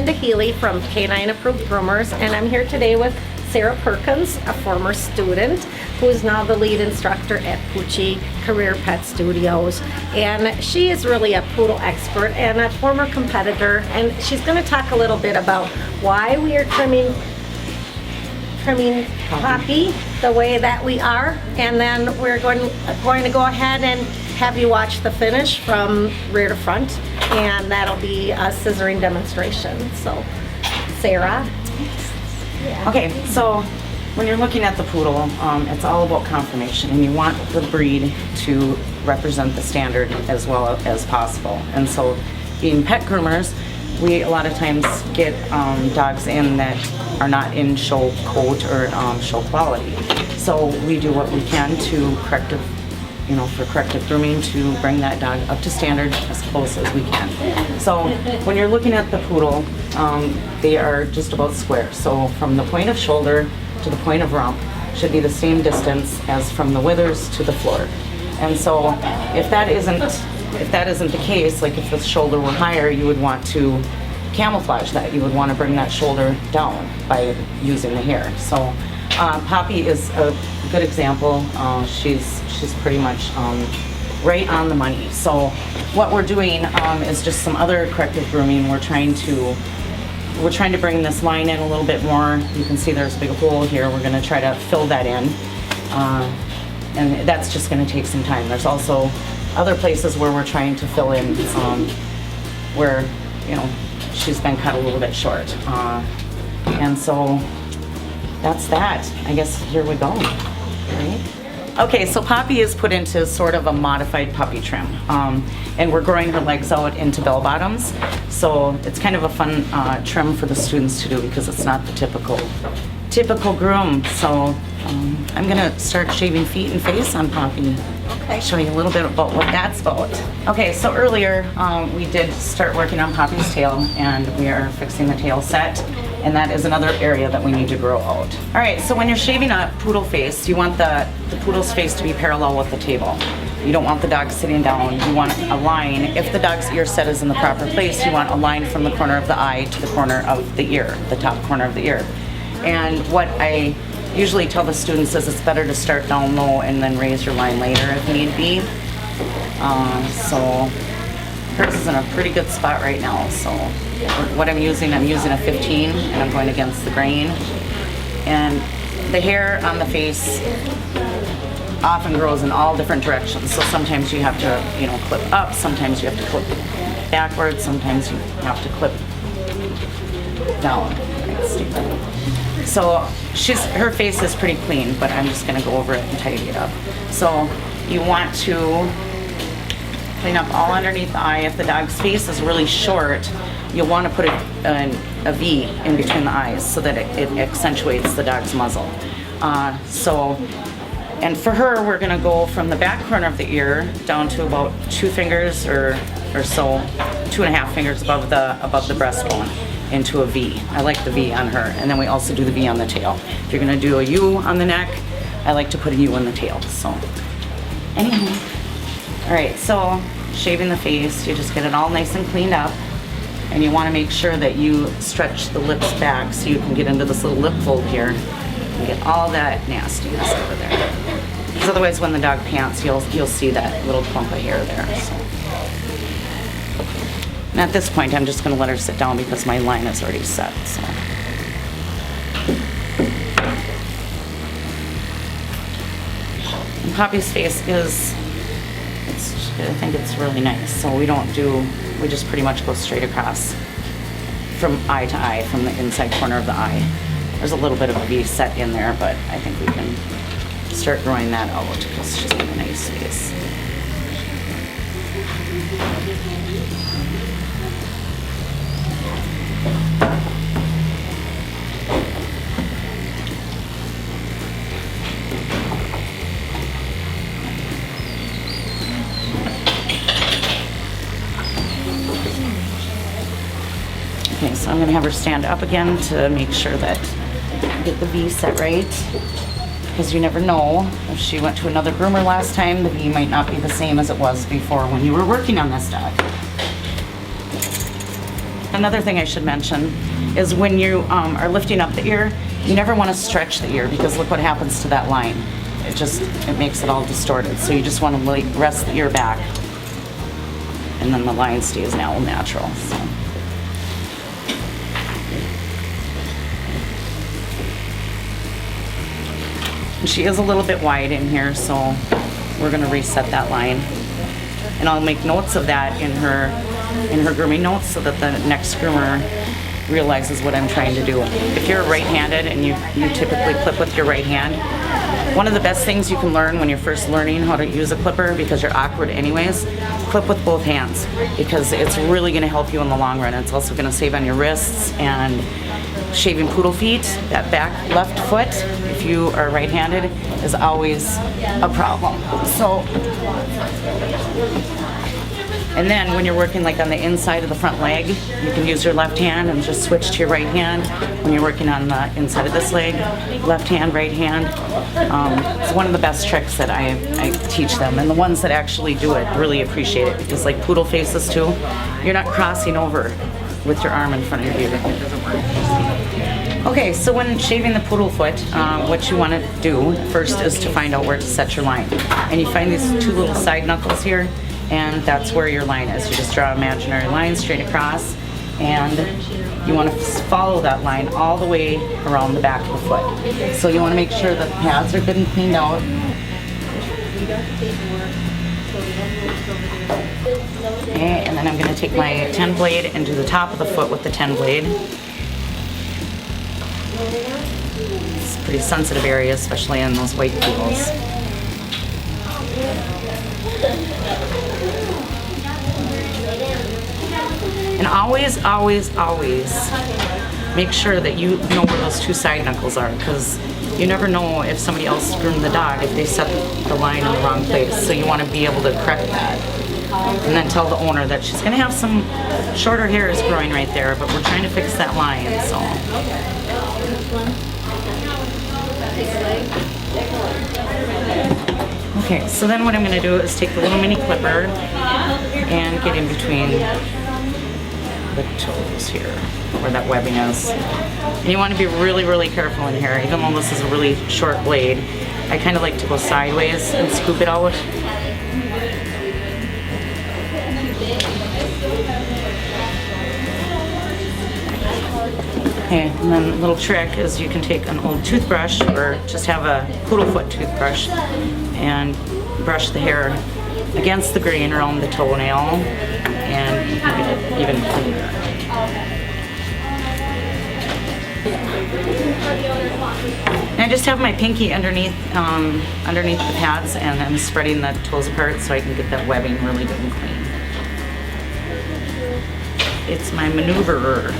Linda Healy from Canine Approved Groomers, and I'm here today with Sarah Perkins, a former student who is now the lead instructor at Poochie Career Pet Studios. And she is really a poodle expert and a former competitor, and she's going to talk a little bit about why we are trimming Poppy the way that we are, and then we're going to go ahead and have you watch the finish from rear to front, and that'll be a scissoring demonstration. So, Sarah. Yeah. Okay, so when you're looking at the poodle, it's all about conformation, and you want the breed to represent the standard as well as possible. And so, being pet groomers, we a lot of times get dogs in that are not in show coat or show quality. So we do what we can to for corrective grooming to bring that dog up to standard as close as we can. So when you're looking at the poodle, they are just about square. So from the point of shoulder to the point of rump should be the same distance as from the withers to the floor. And so if that isn't the case, like if the shoulder were higher, you would want to camouflage that. You would want to bring that shoulder down by using the hair. So Poppy is a good example. She's pretty much right on the money. So what we're doing is just some other corrective grooming. We're trying to bring this line in a little bit more. You can see there's a big hole here. We're going to try to fill that in, and that's just going to take some time. There's also other places where we're trying to fill in where she's been cut a little bit short, and so that's that. I guess here we go. Right? Okay, so Poppy is put into sort of a modified puppy trim, and we're growing her legs out into bell bottoms. So it's kind of a fun trim for the students to do because it's not the typical groom. So I'm gonna start shaving feet and face on Poppy. Okay. Show you a little bit about what that's about. Okay, so earlier we did start working on Poppy's tail, and we are fixing the tail set, and that is another area that we need to grow out. All right, so when you're shaving a poodle face, you want the poodle's face to be parallel with the table. You don't want the dog sitting down. You want a line. If the dog's ear set is in the proper place, you want a line from the corner of the eye to the corner of the ear, the top corner of the ear. And what I usually tell the students is it's better to start down low and then raise your line later if need be. So hers is in a pretty good spot right now. So what I'm using a 15, and I'm going against the grain. And the hair on the face often grows in all different directions. So sometimes you have to, clip up. Sometimes you have to clip backwards. Sometimes you have to clip down. So her face is pretty clean, but I'm just gonna go over it and tidy it up. So you want to clean up all underneath the eye. If the dog's face is really short, you'll want to put a V in between the eyes so that it accentuates the dog's muzzle. And for her, we're gonna go from the back corner of the ear down to about 2 fingers or so, 2.5 fingers above the breastbone, into a V. I like the V on her, and then we also do the V on the tail. If you're gonna do a U on the neck, I like to put a U on the tail. So, anyhow, all right. So shaving the face, you just get it all nice and cleaned up, and you want to make sure that you stretch the lips back so you can get into this little lip fold here and get all that nastiness over there. Because otherwise, when the dog pants, you'll see that little clump of hair there. So. And at this point, I'm just going to let her sit down because my line is already set. So. And Poppy's face I think it's really nice. So we just pretty much go straight across from eye to eye, from the inside corner of the eye. There's a little bit of a V set in there, but I think we can start growing that out because she's got a nice face. Okay, so I'm going to have her stand up again to make sure that I get the V set right, because you never know. If she went to another groomer last time, the V might not be the same as it was before when you were working on this dog. Another thing I should mention is when you are lifting up the ear, you never want to stretch the ear because look what happens to that line. It makes it all distorted. So you just want to rest the ear back, and then the line stays now natural. So. And she is a little bit wide in here, so we're going to reset that line. And I'll make notes of that in her grooming notes so that the next groomer realizes what I'm trying to do. If you're right-handed and you typically clip with your right hand, one of the best things you can learn when you're first learning how to use a clipper, because you're awkward anyways, clip with both hands, because it's really going to help you in the long run. It's also going to save on your wrists. And shaving poodle feet, that back left foot, if you are right-handed, is always a problem. So, and then when you're working like on the inside of the front leg, you can use your left hand and just switch to your right hand. When you're working on the inside of this leg, left hand, right hand. It's one of the best tricks that I teach them, and the ones that actually do it really appreciate it, because like poodle faces too, you're not crossing over with your arm in front of you. It doesn't work. Okay, so when shaving the poodle foot, what you want to do first is to find out where to set your line. And you find these two little side knuckles here, and that's where your line is. You just draw an imaginary line straight across, and you want to follow that line all the way around the back of the foot. So you want to make sure that the pads are good and cleaned out. Okay, and then I'm going to take my 10 blade and do the top of the foot with the 10 blade. It's a pretty sensitive area, especially in those white poodles. And always, always, always make sure that you know where those two side knuckles are, because you never know if somebody else groomed the dog if they set the line in the wrong place. So you want to be able to correct that. And then tell the owner that she's going to have some shorter hairs growing right there, but we're trying to fix that line, so. Okay, so then what I'm going to do is take the little mini clipper and get in between the toes here, where that webbing is. And you want to be really, really careful in here, even though this is a really short blade. I kind of like to go sideways and scoop it out. Okay, and then a little trick is you can take an old toothbrush, or just have a poodle foot toothbrush, and brush the hair against the grain around the toenail, and you can get it even cleaner. And I just have my pinky underneath the pads, and I'm spreading the toes apart so I can get that webbing really good and clean. It's my maneuverer.